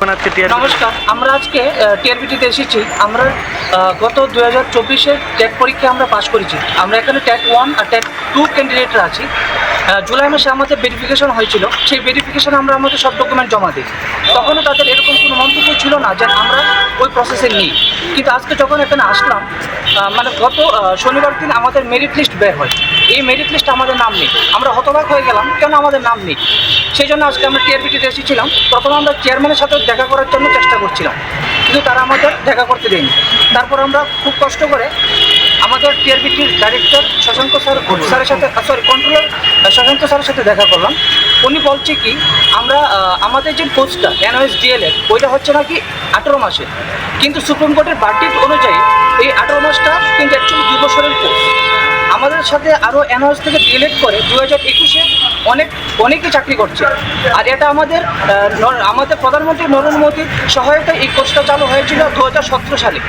নমস্কার, আমরা আজকে টিআরবিটিতে এসেছি। আমরা গত 2024-এর টেট পরীক্ষা আমরা পাশ করেছি। আমরা এখানে টেট 1 আর টেট 2 ক্যান্ডিডেটরা আছি। জুলাই মাসে আমাদের ভেরিফিকেশন হয়েছিল। সেই ভেরিফিকেশনে আমরা আমাদের সব ডকুমেন্ট জমা দিই। তখনও তাদের এরকম কোনো মন্তব্য ছিল না যে আমরা ওই প্রসেসে নেই। কিন্তু আজকে যখন এখানে আসলাম, মানে গত শনিবার দিন আমাদের মেরিট লিস্ট বের হয়। এই মেরিট লিস্টে আমাদের নাম নেই। আমরা হতবাক হয়ে গেলাম, কেন আমাদের নাম নেই। সেই জন্য আজকে আমরা টিআরবিটিতে এসেছিলাম। প্রথমে আমরা চেয়ারম্যানের সাথে দেখা করার জন্য চেষ্টা করছিলাম, কিন্তু তারা আমাদের দেখা করতে দেয়নি। তারপর আমরা খুব কষ্ট করে আমাদের টিআরবিটির ডাইরেক্টর শশাঙ্ক স্যারের সাথে কন্ট্রোলার শশাঙ্ক স্যারের সাথে দেখা করলাম। উনি বলছে কি, আমরা আমাদের যে কোর্সটা এনওএস ডিএলএড ওইটা হচ্ছে নাকি 18 মাসে, কিন্তু সুপ্রিম কোর্টের ভার্ডিক্ট অনুযায়ী এই 18 মাসটা কিন্তু অ্যাকচুয়ালি 2 বছরের কোর্স। আমাদের সাথে আরও এনওএস থেকে ডিএলএড করে 2021-এ অনেকেই চাকরি করছে। আর এটা আমাদের প্রধানমন্ত্রী নরেন্দ্র মোদীর সহায়তায় এই কোর্সটা চালু হয়েছিল 2017 সালে।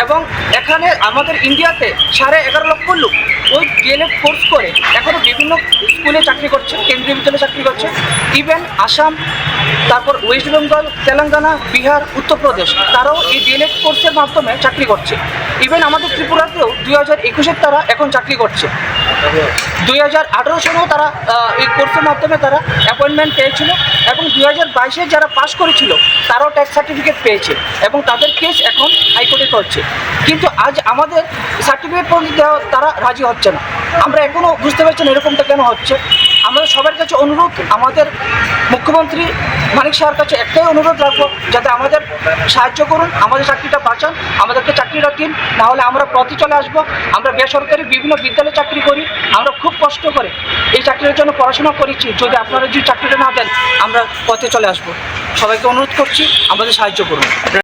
এবং এখানে আমাদের ইন্ডিয়াতে 11.5 লক্ষ লোক ওই ডিএলএড কোর্স করে এখনও বিভিন্ন স্কুলে চাকরি করছে, কেন্দ্রীয় বিদ্যালয়ে চাকরি করছে। ইভেন আসাম, তারপর ওয়েস্ট বেঙ্গল, তেলেঙ্গানা, বিহার, উত্তরপ্রদেশ, তারাও এই ডিএলএড কোর্সের মাধ্যমে চাকরি করছে। ইভেন আমাদের ত্রিপুরাতেও 2021-এর তারা এখন চাকরি করছে। 2018 সালেও তারা এই কোর্সের মাধ্যমে তারা অ্যাপয়েন্টমেন্ট পেয়েছিল। এবং 2022-এ যারা পাস করেছিল তারাও ট্যাক্স সার্টিফিকেট পেয়েছে এবং তাদের কেস এখন হাইকোর্টে চলছে। কিন্তু আজ আমাদের সার্টিফিকেট পর্যন্ত দেওয়া তারা রাজি হচ্ছে না। আমরা এখনও বুঝতে পারছি না এরকমটা কেন হচ্ছে। আমাদের সবার কাছে অনুরোধ, আমাদের মুখ্যমন্ত্রী মানিক শাহর কাছে একটাই অনুরোধ রাখবো, যাতে আমাদের সাহায্য করুন, আমাদের চাকরিটা বাঁচান, আমাদেরকে চাকরিটা দিন। নাহলে আমরা পথে চলে আসবো। আমরা বেসরকারি বিভিন্ন বিদ্যালয়ে চাকরি করি, আমরা খুব কষ্ট করে এই চাকরির জন্য পড়াশোনা করেছি। যদি আপনারা যদি চাকরিটা না দেন, আমরা পথে চলে আসবো। সবাইকে অনুরোধ করছি, আমাদের সাহায্য করুন।